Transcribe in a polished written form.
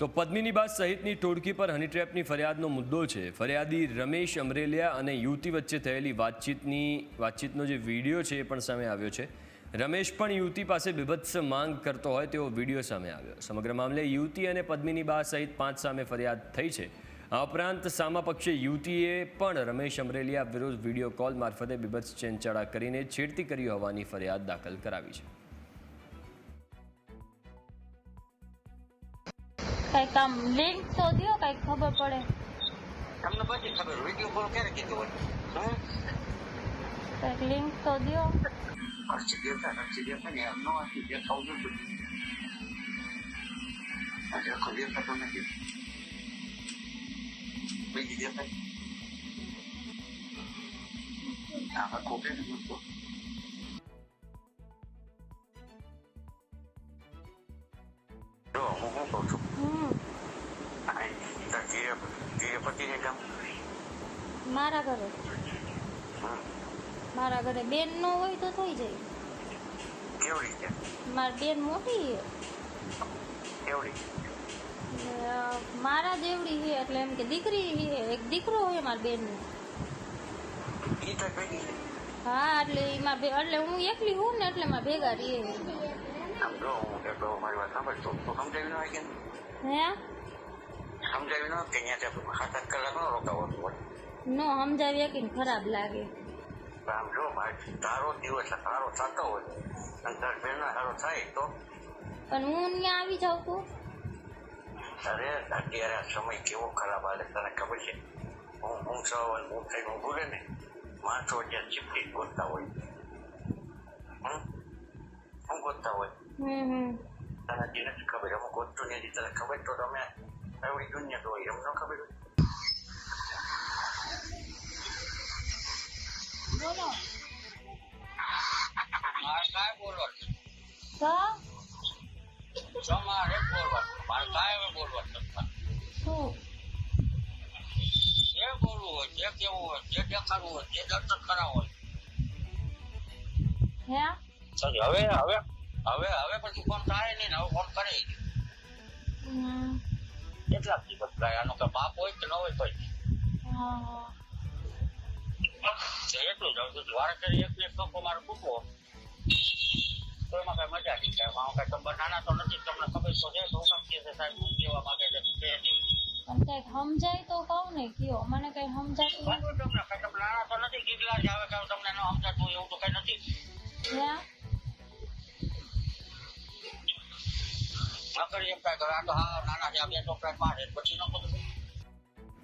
તો પદ્મિનીબા સહિતની ટોળકી પર હની ટ્રેપની ફરિયાદનો મુદ્દો છે। ફરિયાદી રમેશ અમરેલિયા અને યુવતી વચ્ચે થયેલી વાતચીતનો જે વિડીયો છે એ પણ સામે આવ્યો છે। રમેશ પણ યુવતી પાસે બીભત્સ માંગ કરતો હોય તેવો વિડીયો સામે આવ્યો। સમગ્ર મામલે યુવતી અને પદ્મિનીબા સહિત 5 સામે ફરિયાદ થઈ છે। આ ઉપરાંત સામા પક્ષે યુવતીએ પણ રમેશ અમરેલિયા વિરુદ્ધ વિડીયો કોલ મારફતે બીભત્સ ચેનચાળા કરીને છેડતી કરી હોવાની ફરિયાદ દાખલ કરાવી છે। કઈ કામ લિંક તો દિયો, કઈ ખબર પડે તમને બધી ખબર। વિડીયો કોલ ક્યારે કીધું હોય? કઈક લિંક તો દિયો। અરજી દેતા ને એમ નો આપી દેખાવું જોઈએ। આજે ખબર તો નથી બીજી દેતા આ કોપે નતો તો હું કહું છું પતિને કામ મારા ઘરે બેન નો હોય તો થઈ જાય। કેવી રીતે? મારી બેન મોટી છે, કેવડી મારા જેવડી છે, એટલે એમ કે દીકરી છે, એક દીકરો હોય મારી બેન નો। ઈ તો ભેગી છે। હા, એટલે એટલે હું એકલી હું ને એટલે માં ભેગા રહીએ। આમ જો હું એટલો મારી વાત સાંભળતો તો સમજાવી ન હોય કે હે સમજાવી ન કે અહીંયા 7 કલાક નો રોકાવાનું હોય। નો સમજાવીએ કે ખરાબ લાગે। આમ જો ભાઈ તારો દિવસ સારો થતો હોય અને તાર બેનનો સારો થાય તો પણ હું ત્યાં આવી જાઉં તો અરે અત્યારે આ સમય કેવો ખરાબ હાલે તને ખબર છે? હું સવાલ હું થઈને હું ભૂલે ને માણસો અત્યારે ચીપટી ગોતતા હોય। હું ગોતતા હોય તને હજી નથી ખબર। અમુક વસ્તુ ની તને ખબર તો તમે એવડી દુનિયા તો હોય એમ ન ખબર હોય। બોલો મારે કાંઈ બોલવાનું તો મારે બોલવાનું મારે કાંઈ બોલવાનું શું જે બોલવું હોય જે કેવું હોય જે દેખાડવું હોય જે દર્શન કરાવવું હોય। હે હવે હવે હવે હવે પછી ફોન થાય નહીં ને હવે ફોન કરે કેટલા દિવસ થાય? આનો કે બાપ હોય કે ન હોય કોઈ એટલું જ વાર કરી એક લોકો મારે પૂછવો તો એમાં કઈ મજા નહીં થાય। આમાં કઈ તમને નાના તો નથી, તમને ખબર તો છે શું કામ કે સાહેબ શું કહેવા માંગે છે શું કહે છે? પણ કઈક સમજાય તો કહું ને કયો, મને કઈ સમજાતું તમને કઈ તમે નાના તો નથી ગીગલા જ આવે કે તમને ન સમજાતું એવું તો કઈ નથી। નકર એમ કઈ કરે આ તો હા નાના છે આ બે છોકરા મારે પછી ન બધું